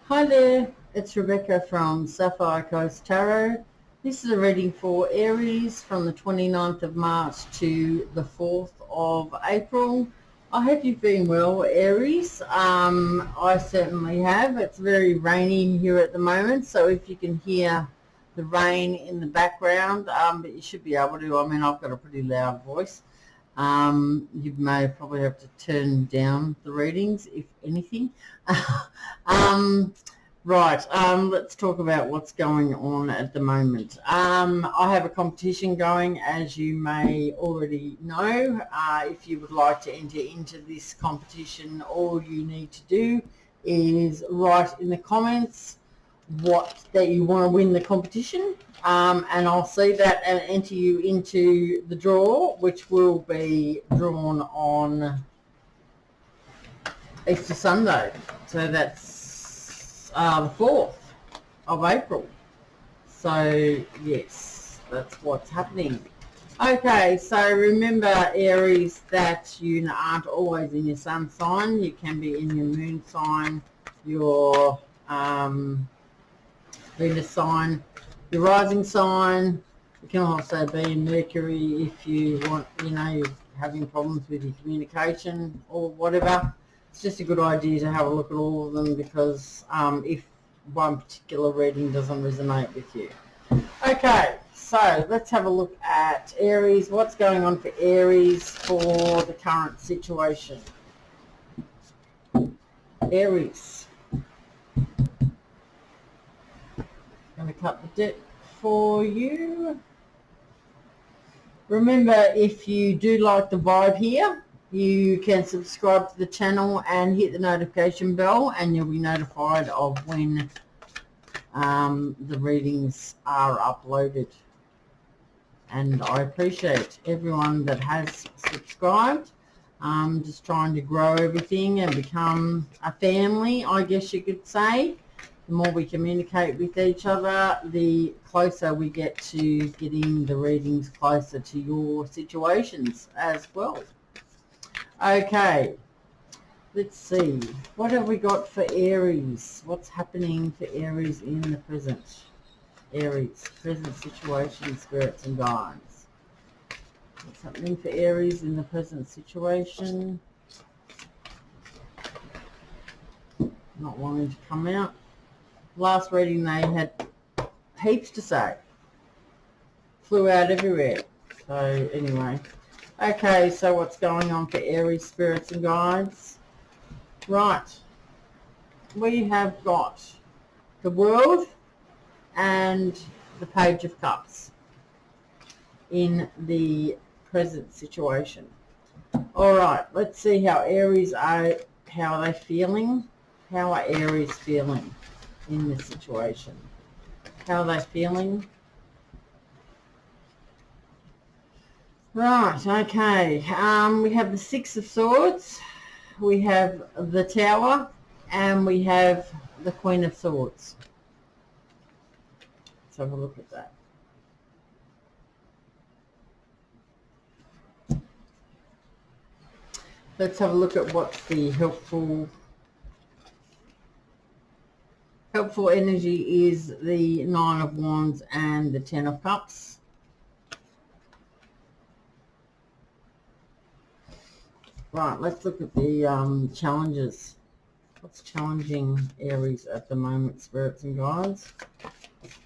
Hi there, it's Rebekah from Sapphire Coast Tarot. This is a reading for Aries from the 29th of March to the 4th of April. I hope you've been well, Aries. I certainly have. It's very rainy here at the moment, so if you can hear the rain in the background, but you should be able to. I mean, I've got a pretty loud voice. You may probably have to turn down the readings, if anything. Let's talk about what's going on at the moment. I have a competition going, as you may already know. If you would like to enter into this competition, all you need to do is write in the comments that you want to win the competition, and I'll see that and enter you into the draw, which will be drawn on Easter Sunday. So that's the 4th of April. So yes, that's what's happening. Okay, so remember, Aries, that you aren't always in your sun sign. You can be in your moon sign, your Venus sign, your rising sign. You can also be in Mercury if you want, you're having problems with your communication or whatever. It's just a good idea to have a look at all of them, because if one particular reading doesn't resonate with you. Okay, so let's have a look at Aries. What's going on for Aries for the current situation? Aries. Going to cut the deck for you. Remember, if you do like the vibe here, you can subscribe to the channel and hit the notification bell, and you'll be notified of when the readings are uploaded. And I appreciate everyone that has subscribed. Just trying to grow everything and become a family, I guess you could say. The more we communicate with each other, the closer we get to getting the readings closer to your situations as well. Okay, let's see. What have we got for Aries? What's happening for Aries in the present? Aries, present situation, spirits and guides. What's happening for Aries in the present situation? Not wanting to come out. Last reading they had heaps to say. Flew out everywhere. So anyway. Okay, so what's going on for Aries, spirits and guides? Right. We have got the World and the Page of Cups in the present situation. All right, let's see how Aries are, how are they feeling? How are Aries feeling in this situation? How are they feeling? Right, okay. We have the Six of Swords, we have the Tower, and we have the Queen of Swords. Let's have a look at that. Let's have a look at what the helpful energy is. The Nine of Wands and the Ten of Cups. Right, let's look at the challenges. What's challenging Aries at the moment, spirits and guides?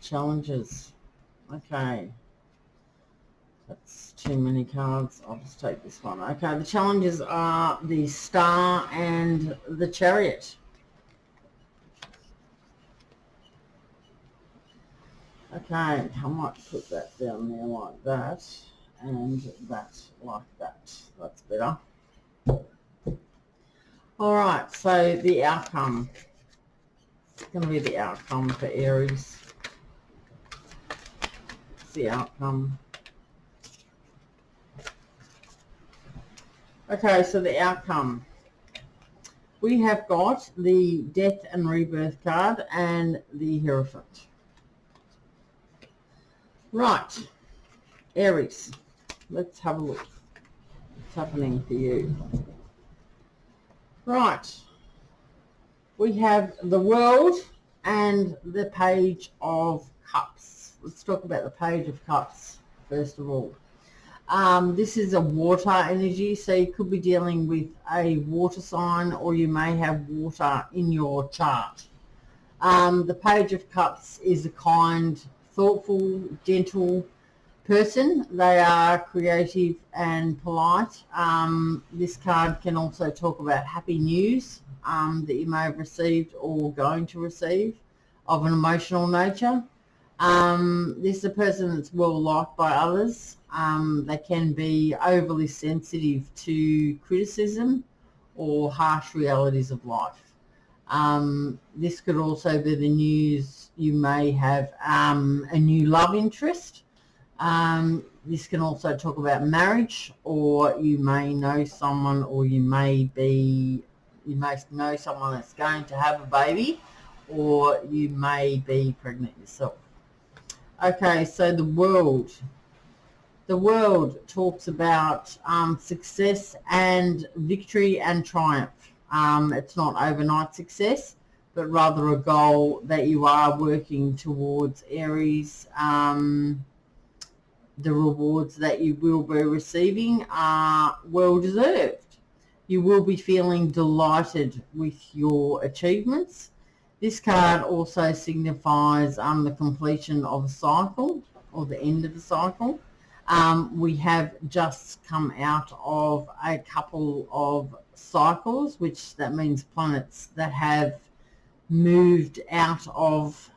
Challenges. Okay. That's too many cards. I'll just take this one. Okay, the challenges are the Star and the Chariot. Okay, I might put that down there like that, and that like that. That's better. All right, so the outcome. It's going to be the outcome for Aries. It's the outcome. Okay, so the outcome. We have got the Death and Rebirth card and the Hierophant. Right, Aries, let's have a look. What's happening for you? Right, We have the World and the Page of Cups. Let's talk about the Page of Cups first of all. This is a water energy, so you could be dealing with a water sign, or you may have water in your chart. The Page of Cups is a kind, thoughtful, gentle person. They are creative and polite. This card can also talk about happy news that you may have received or going to receive of an emotional nature. This is a person that's well liked by others. They can be overly sensitive to criticism or harsh realities of life. This could also be the news you may have a new love interest. This can also talk about marriage, or you may know someone, or you may know someone that's going to have a baby, or you may be pregnant yourself. Okay, so the World. The World talks about success and victory and triumph. It's not overnight success, but rather a goal that you are working towards, Aries. The rewards that you will be receiving are well deserved. You will be feeling delighted with your achievements. This card also signifies the completion of a cycle, or the end of the cycle. We have just come out of a couple of cycles, which that means planets that have moved out of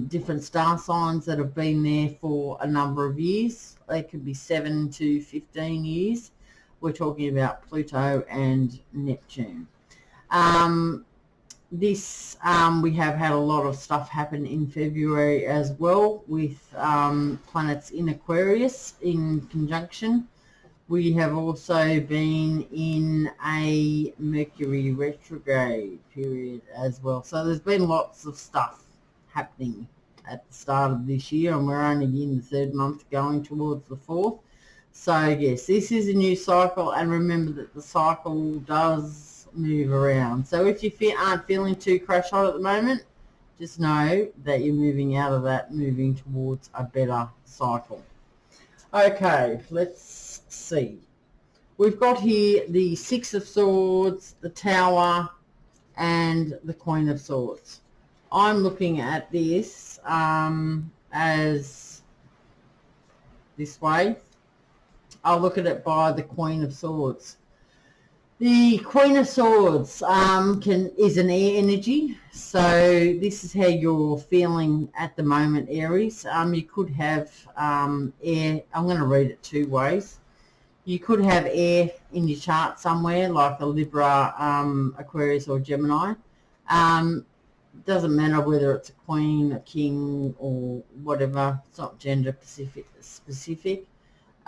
different star signs that have been there for a number of years. They could be 7 to 15 years. We're talking about Pluto and Neptune. We have had a lot of stuff happen in February as well, with planets in Aquarius in conjunction. We have also been in a Mercury retrograde period as well. So there's been lots of stuff happening at the start of this year, and we're only in the third month going towards the fourth. So yes, this is a new cycle, and remember that the cycle does move around. So if you aren't feeling too crash hot at the moment, just know that you're moving out of that, moving towards a better cycle. Okay, let's see. We've got here the Six of Swords, the Tower, and the Queen of Swords. I'm looking at this as this way. I'll look at it by the Queen of Swords. The Queen of Swords is an air energy, so this is how you're feeling at the moment, Aries. You could have air. I'm going to read it two ways. You could have air in your chart somewhere, like a Libra, Aquarius, or Gemini. Doesn't matter whether it's a queen, a king, or whatever. It's not gender specific.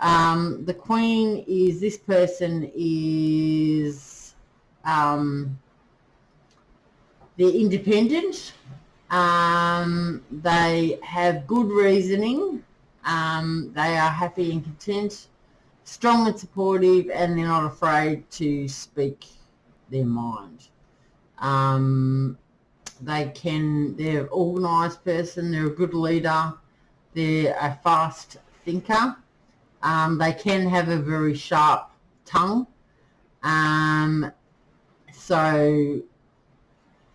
The queen is, this person is, they're independent. They have good reasoning. They are happy and content, strong and supportive, and they're not afraid to speak their mind. They're an organised person, they're a good leader, they're a fast thinker. They can have a very sharp tongue. So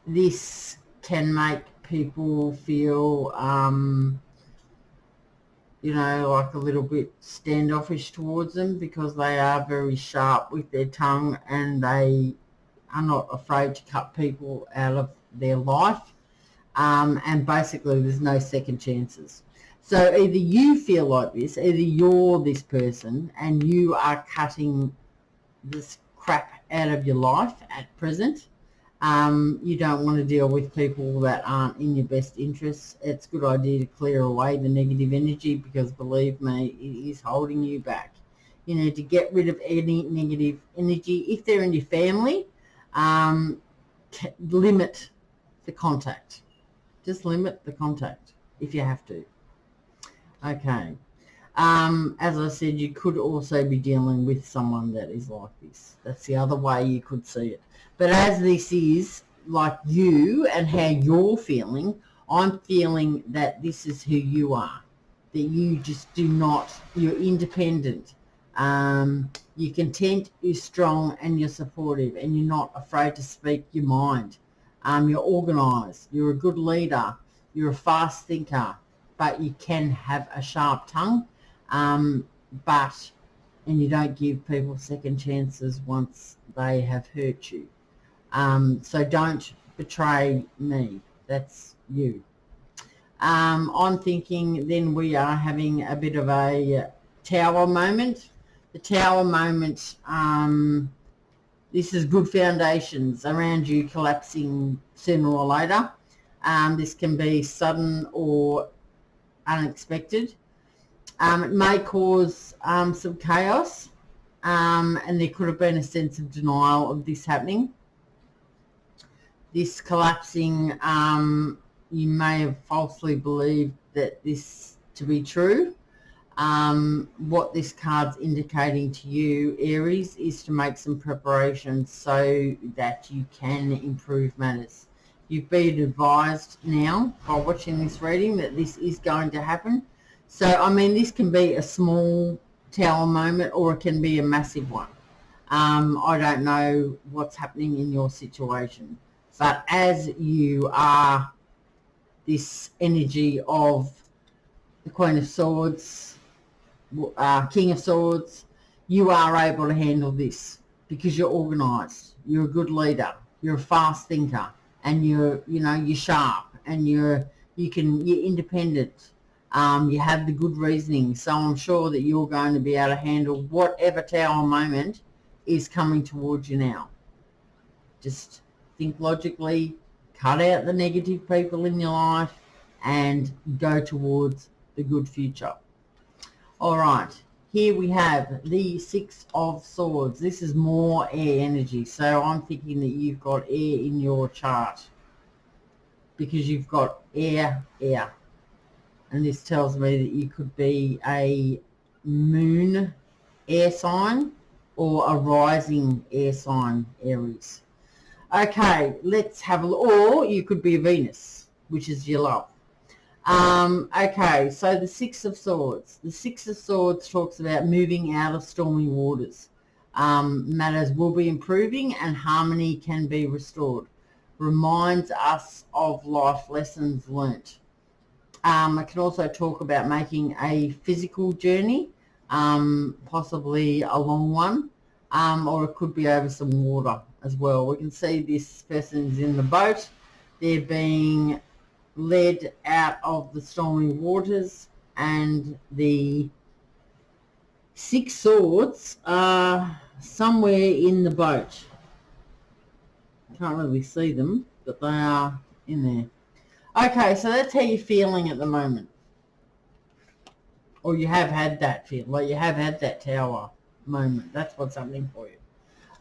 this can make people feel, like a little bit standoffish towards them, because they are very sharp with their tongue, and they are not afraid to cut people out of their life. And basically there's no second chances. So either you feel like this, either you're this person and you are cutting this crap out of your life at present. You don't want to deal with people that aren't in your best interests. It's a good idea to clear away the negative energy, because believe me, it is holding you back. You need to get rid of any negative energy. If they're in your family, limit the contact. Just limit the contact if you have to. Okay. As I said, you could also be dealing with someone that is like this. That's the other way you could see it. But as this is like you and how you're feeling. I'm feeling that this is who you are, that you just do not, you're independent, you're content, you're strong, and you're supportive, and you're not afraid to speak your mind. You're organised, you're a good leader, you're a fast thinker, but you can have a sharp tongue, and you don't give people second chances once they have hurt you. So don't betray me. That's you. I'm thinking then we are having a bit of a tower moment. The tower moment, this is good foundations around you collapsing sooner or later. This can be sudden or unexpected. It may cause some chaos, and there could have been a sense of denial of this happening. This collapsing, you may have falsely believed that this to be true. What this card's indicating to you, Aries, is to make some preparations so that you can improve matters. You've been advised now by watching this reading that this is going to happen. So, I mean, this can be a small tower moment or it can be a massive one. I don't know what's happening in your situation. But as you are this energy of the Queen of Swords, King of Swords, you are able to handle this because you're organised, you're a good leader, you're a fast thinker, and you're sharp, and you're independent. You have the good reasoning, so I'm sure that you're going to be able to handle whatever tower moment is coming towards you now. Just think logically, cut out the negative people in your life, and go towards the good future. All right, here we have the Six of Swords. This is more air energy, so I'm thinking that you've got air in your chart because you've got air. And this tells me that you could be a moon air sign or a rising air sign, Aries. Okay, let's have a look. Or you could be a Venus, which is your love. Okay, so the Six of Swords. The Six of Swords talks about moving out of stormy waters. Matters will be improving and harmony can be restored. Reminds us of life lessons learnt. I can also talk about making a physical journey, possibly a long one, or it could be over some water as well. We can see this person's in the boat. They're being led out of the stormy waters, and the Six Swords are somewhere in the boat. Can't really see them, but they are in there. Okay, so that's how you're feeling at the moment. Or you have had that feel, like you have had that tower moment. That's what's happening for you.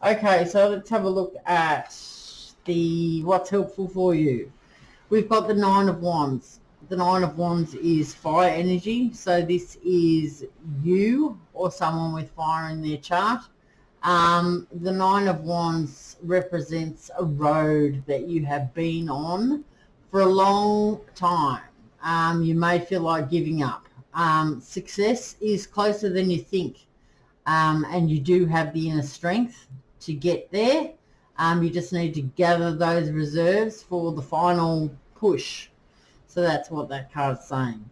Okay, so let's have a look at what's helpful for you. We've got the Nine of Wands. The Nine of Wands is fire energy, so this is you or someone with fire in their chart. The Nine of Wands represents a road that you have been on for a long time. You may feel like giving up. Success is closer than you think, and you do have the inner strength to get there. You just need to gather those reserves for the final push. So that's what that card's saying.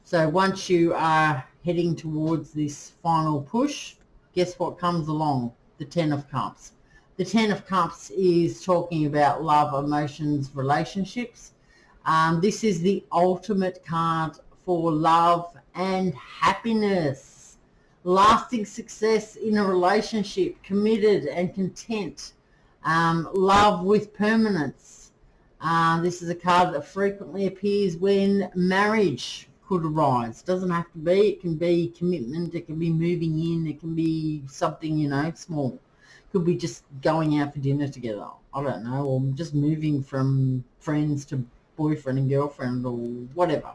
So once you are heading towards this final push, guess what comes along? The Ten of Cups. The Ten of Cups is talking about love, emotions, relationships. This is the ultimate card for love and happiness. Lasting success in a relationship, committed and content. Love with permanence. This is a card that frequently appears when marriage could arise. Doesn't have to be. It can be commitment. It can be moving in. It can be something, small. Could be just going out for dinner together. I don't know. Or just moving from friends to boyfriend and girlfriend or whatever.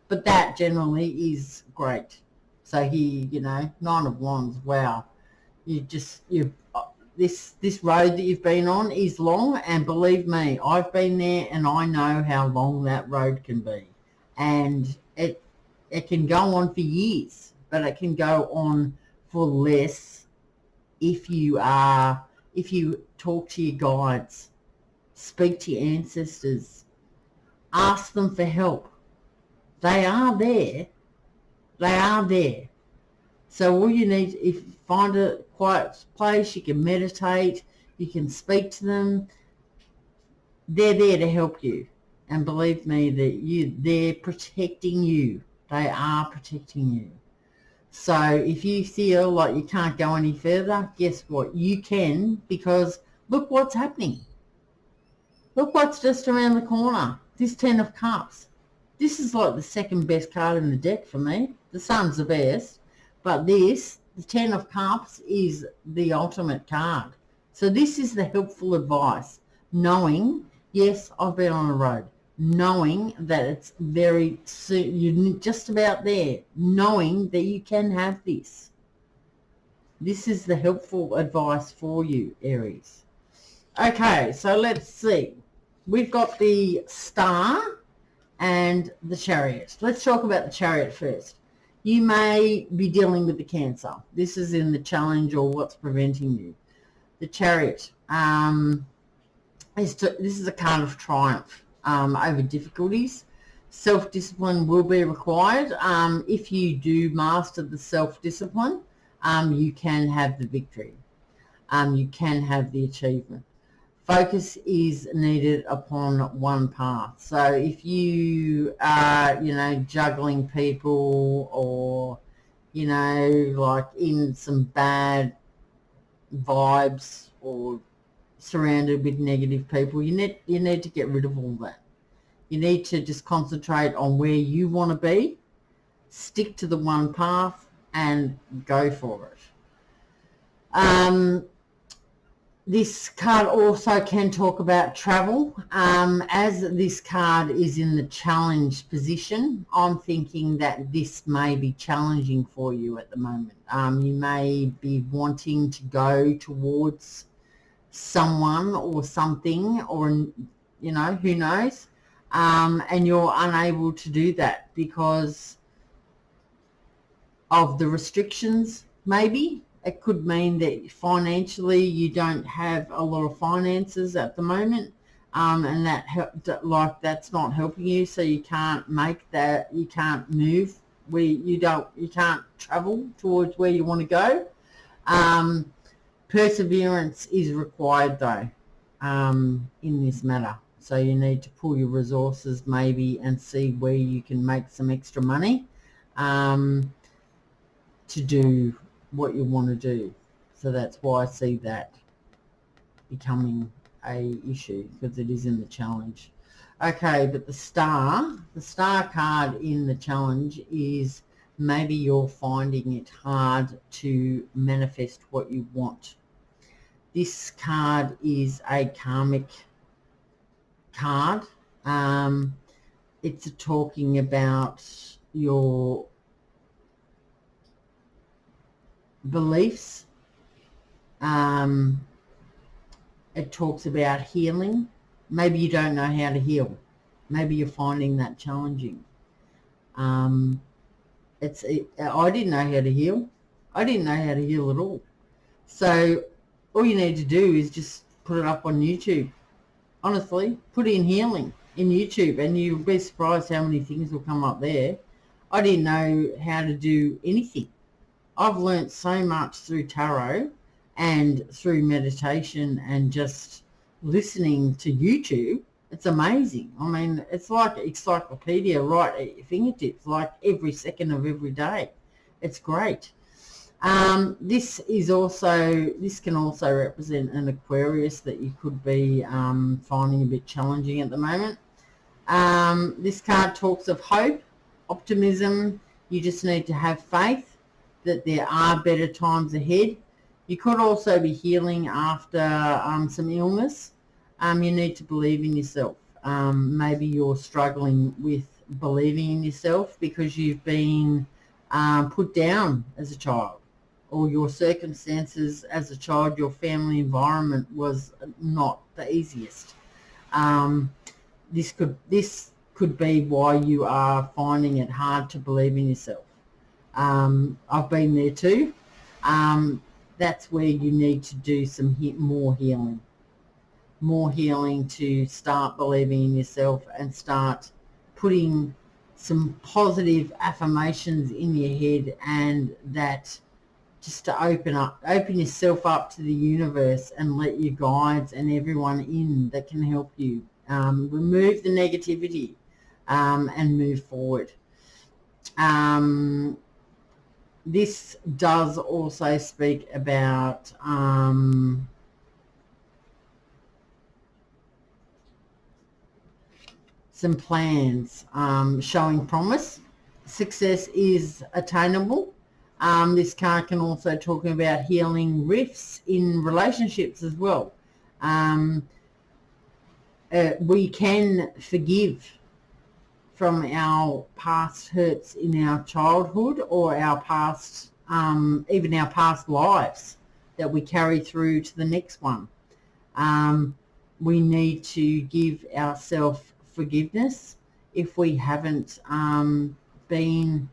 But that generally is great. So here, Nine of Wands. Wow. this road that you've been on is long, and believe me, I've been there and I know how long that road can be. And it can go on for years, but it can go on for less if you talk to your guides, speak to your ancestors, ask them for help. They are there. They are there. So all you need, if you find a quiet place, you can meditate, you can speak to them. They're there to help you. And believe me, that they're protecting you. They are protecting you. So if you feel like you can't go any further, guess what? You can, because look what's happening. Look what's just around the corner. This 10 of Cups. This is like the second best card in the deck for me. The Sun's the best. But this, the 10 of Cups, is the ultimate card. So this is the helpful advice. Knowing, yes, I've been on a road. Knowing that it's very soon, you're just about there. Knowing that you can have this. This is the helpful advice for you, Aries. Okay, so let's see. We've got the Star and the Chariot. Let's talk about the Chariot first. You may be dealing with the Cancer. This is in the challenge or what's preventing you. The Chariot. This is a card of triumph over difficulties. Self-discipline will be required. If you do master the self-discipline, you can have the victory. You can have the achievement. Focus is needed upon one path. So if you are, juggling people, or, like in some bad vibes, or surrounded with negative people, you need to get rid of all that. You need to just concentrate on where you want to be, stick to the one path, and go for it. This card also can talk about travel. As this card is in the challenge position, I'm thinking that this may be challenging for you at the moment. You may be wanting to go towards someone or something, or, who knows, and you're unable to do that because of the restrictions, maybe. It could mean that financially you don't have a lot of finances at the moment, and that's not helping you. So you can't make that. You can't move you can't travel towards where you want to go. Perseverance is required though, in this matter. So you need to pull your resources maybe and see where you can make some extra money to do what you want to do. So that's why I see that becoming a issue, because it is in the challenge. Okay, but the star card in the challenge is maybe you're finding it hard to manifest what you want. This card is a karmic card. It's talking about your beliefs. It talks about healing. Maybe you don't know how to heal. Maybe you're finding that challenging. I didn't know how to heal. I didn't know how to heal at all. So all you need to do is just put it up on YouTube. Honestly, put in healing in YouTube and you'll be surprised how many things will come up there. I didn't know how to do anything. I've learnt so much through tarot and through meditation and just listening to YouTube. It's amazing. I mean, it's like encyclopedia right at your fingertips, like every second of every day. It's great. This can also represent an Aquarius that you could be finding a bit challenging at the moment. This card talks of hope, optimism. You just need to have faith that there are better times ahead. You could also be healing after some illness. You need to believe in yourself. Maybe you're struggling with believing in yourself because you've been put down as a child, or your circumstances as a child, your family environment was not the easiest. This could be why you are finding it hard to believe in yourself. I've been there too. That's where you need to do some more healing to start believing in yourself and start putting some positive affirmations in your head, and that just to open yourself up to the universe and let your guides and everyone in that can help you remove the negativity and move forward. This does also speak about some plans showing promise. Success is attainable. This card can also talk about healing rifts in relationships as well. We can forgive from our past hurts in our childhood, or our past, even our past lives that we carry through to the next one. We need to give ourselves forgiveness if we haven't been,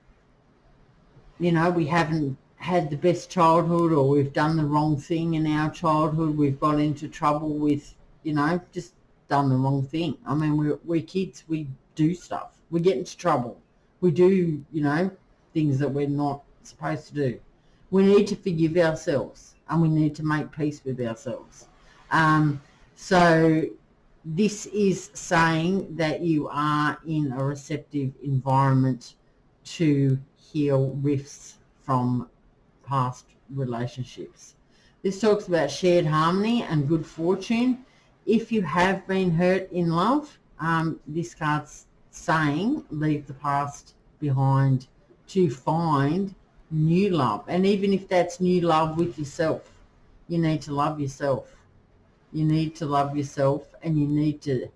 we haven't had the best childhood, or we've done the wrong thing in our childhood. We've got into trouble with, just done the wrong thing. I mean, we're kids. We do stuff. We get into trouble. We do, things that we're not supposed to do. We need to forgive ourselves, and we need to make peace with ourselves. So this is saying that you are in a receptive environment to heal rifts from past relationships. This talks about shared harmony and good fortune. If you have been hurt in love, this card's saying leave the past behind to find new love. And even if that's new love with yourself, you need to love yourself. You need to love yourself, and you need to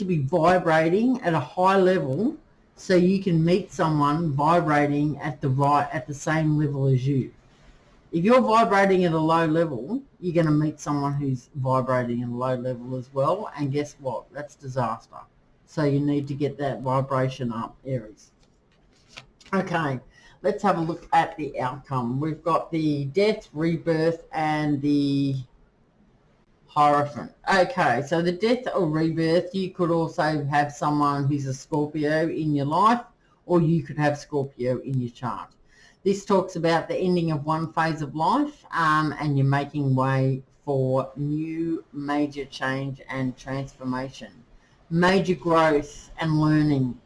be vibrating at a high level so you can meet someone vibrating at the same level as you. If you're vibrating at a low level, you're going to meet someone who's vibrating at a low level as well, and guess what? That's disaster. So you need to get that vibration up, Aries. Okay, let's have a look at the outcome. We've got the Death, Rebirth, and the Hierophant. Okay, so the Death or Rebirth, you could also have someone who's a Scorpio in your life, or you could have Scorpio in your chart. This talks about the ending of one phase of life, and you're making way for new major change and transformation, major growth and learning.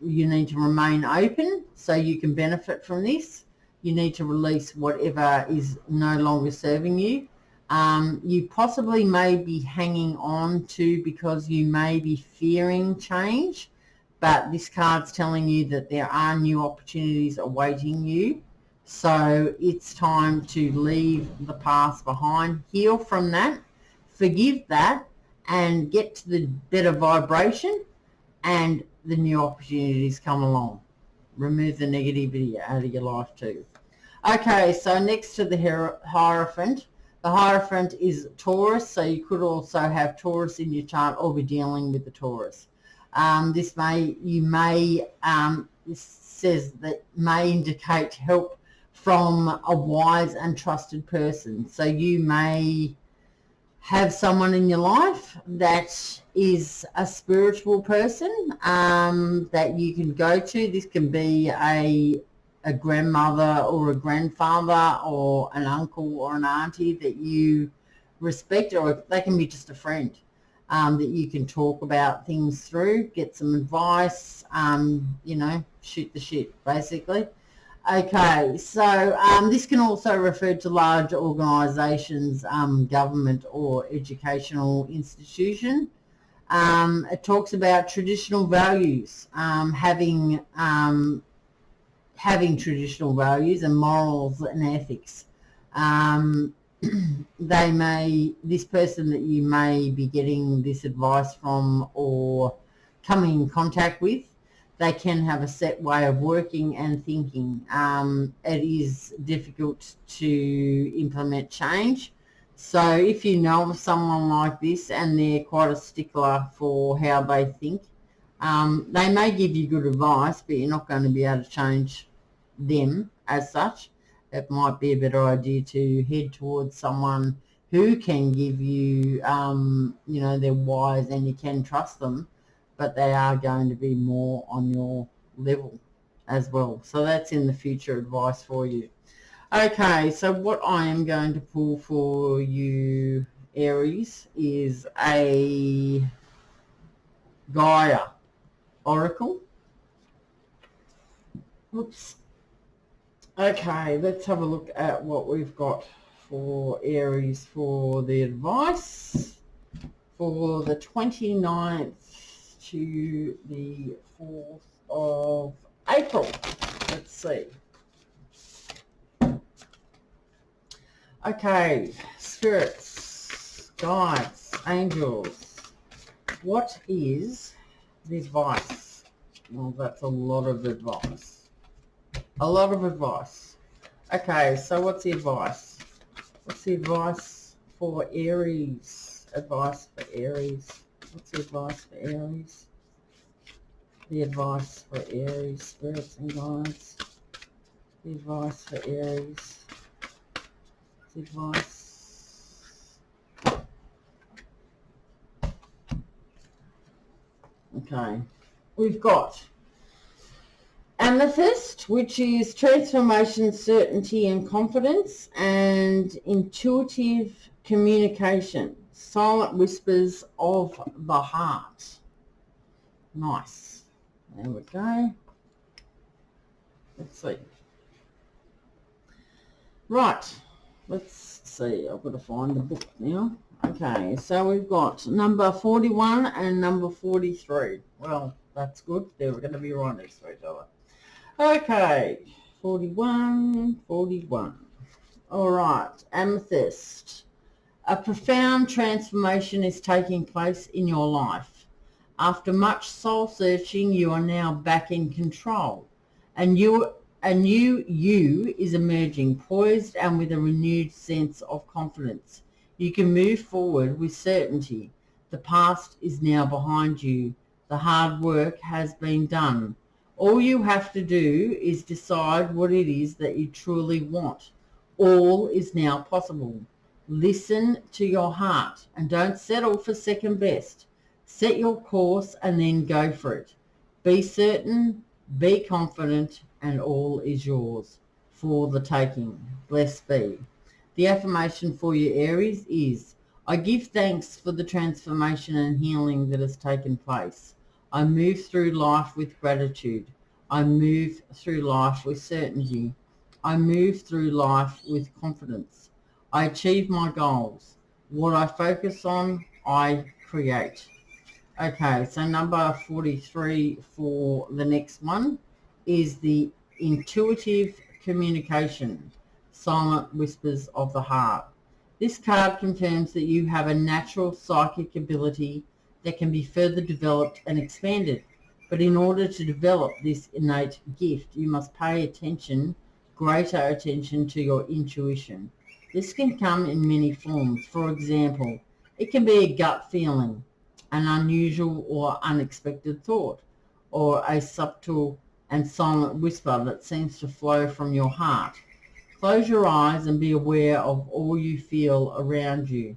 You need to remain open so you can benefit from this. You need to release whatever is no longer serving you. You possibly may be hanging on to because you may be fearing change, but this card's telling you that there are new opportunities awaiting you. So it's time to leave the past behind, heal from that, forgive that, and get to the better vibration, and the new opportunities come along. Remove the negativity out of your life too. Okay, so next to the Hierophant. The Hierophant is Taurus, so you could also have Taurus in your chart or be dealing with the Taurus. This says that may indicate help from a wise and trusted person. So you may have someone in your life that is a spiritual person that you can go to. This can be a grandmother or a grandfather or an uncle or an auntie that you respect, or they can be just a friend that you can talk about things through, get some advice, shoot the shit, basically. Okay, so this can also refer to large organisations, government or educational institution. It talks about traditional values, having traditional values and morals and ethics. This person that you may be getting this advice from or coming in contact with, they can have a set way of working and thinking. It is difficult to implement change. So if you know of someone like this and they're quite a stickler for how they think, they may give you good advice, but you're not going to be able to change them as such. It might be a better idea to head towards someone who can give you, you know, they're wise and you can trust them, but they are going to be more on your level as well. So that's in the future advice for you. Okay, so what I am going to pull for you, Aries, is a Gaia Oracle. Oops. Okay, let's have a look at what we've got for Aries for the advice for the 29th to the 4th of April. Let's see. Okay, spirits, guides, angels, what is the advice? Well, that's a lot of advice. A lot of advice. Okay, so what's the advice? What's the advice for Aries? Advice for Aries. What's the advice for Aries? The advice for Aries, spirits and guides. The advice for Aries. The advice. Okay, we've got Amethyst, which is transformation, certainty and confidence, and intuitive communication, silent whispers of the heart. Nice. There we go. Let's see. Right. Let's see. I've got to find the book now. Okay, so we've got number 41 and number 43. Well, that's good. They're going to be right next to each other. Okay, 41, 41. All right, Amethyst. A profound transformation is taking place in your life. After much soul searching, you are now back in control. A new you is emerging, poised and with a renewed sense of confidence. You can move forward with certainty. The past is now behind you. The hard work has been done. All you have to do is decide what it is that you truly want. All is now possible. Listen to your heart and don't settle for second best. Set your course and then go for it. Be certain, be confident, and all is yours for the taking. Blessed be. The affirmation for you, Aries, is, I give thanks for the transformation and healing that has taken place. I move through life with gratitude. I move through life with certainty. I move through life with confidence. I achieve my goals. What I focus on, I create. Okay, so number 43 for the next one is the intuitive communication, silent whispers of the heart. This card confirms that you have a natural psychic ability that can be further developed and expanded. But in order to develop this innate gift, you must pay attention, greater attention to your intuition. This can come in many forms. For example, it can be a gut feeling, an unusual or unexpected thought, or a subtle and silent whisper that seems to flow from your heart. Close your eyes and be aware of all you feel around you.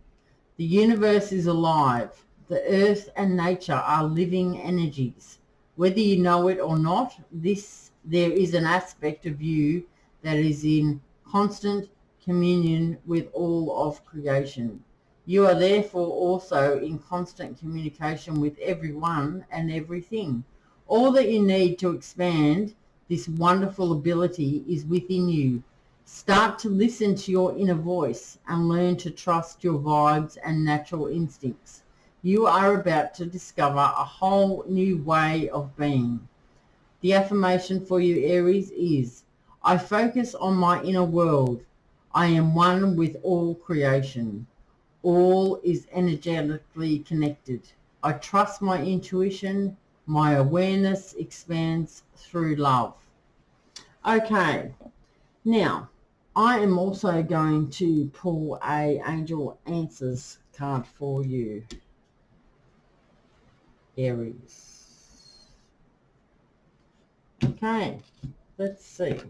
The universe is alive. The earth and nature are living energies. Whether you know it or not, there is an aspect of you that is in constant communion with all of creation. You are therefore also in constant communication with everyone and everything. All that you need to expand this wonderful ability is within you. Start to listen to your inner voice and learn to trust your vibes and natural instincts. You are about to discover a whole new way of being. The affirmation for you, Aries, is, I focus on my inner world. I am one with all creation. All is energetically connected. I trust my intuition. My awareness expands through love. Okay, now I am also going to pull a Angel Answers card for you, Aries. Okay, let's see.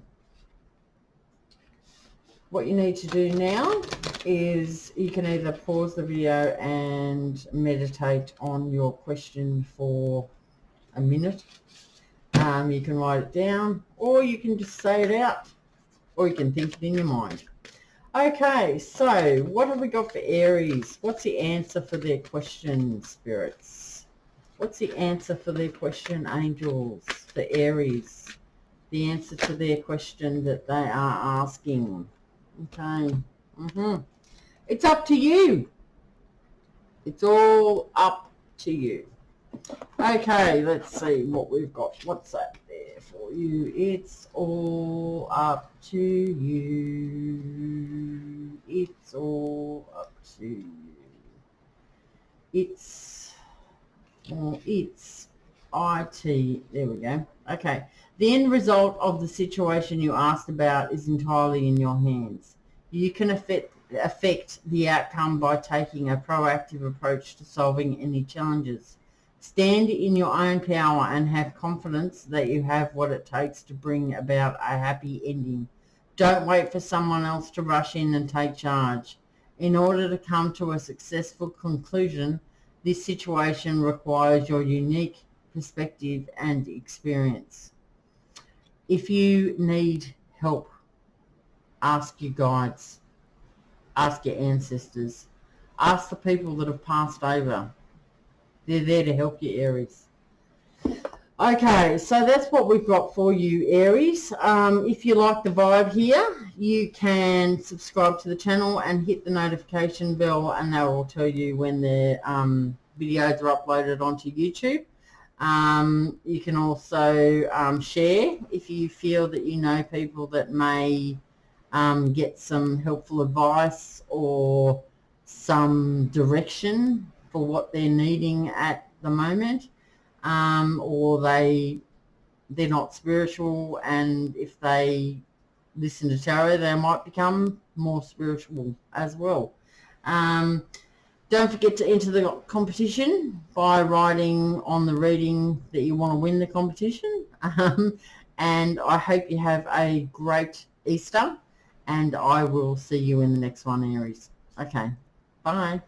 What you need to do now is you can either pause the video and meditate on your question for a minute. You can write it down, or you can just say it out, or you can think it in your mind. Okay, so what have we got for Aries? What's the answer for their question, spirits? What's the answer for their question, angels, for Aries? The answer to their question that they are asking. Okay. It's up to you. It's all up to you. Okay, let's see what we've got. What's that there for you? It's all up to you. It's all up to you. It's IT. There we go. Okay. The end result of the situation you asked about is entirely in your hands. You can affect the outcome by taking a proactive approach to solving any challenges. Stand in your own power and have confidence that you have what it takes to bring about a happy ending. Don't wait for someone else to rush in and take charge. In order to come to a successful conclusion, this situation requires your unique perspective and experience. If you need help, ask your guides, ask your ancestors, ask the people that have passed over. They're there to help you, Aries. Okay, so that's what we've got for you, Aries. If you like the vibe here, you can subscribe to the channel and hit the notification bell, and that will tell you when the videos are uploaded onto YouTube. You can also share if you feel that you know people that may get some helpful advice or some direction for what they're needing at the moment, or they're not spiritual, and if they listen to tarot they might become more spiritual as well. Don't forget to enter the competition by writing on the reading that you want to win the competition. And I hope you have a great Easter, and I will see you in the next one, Aries. Okay, bye.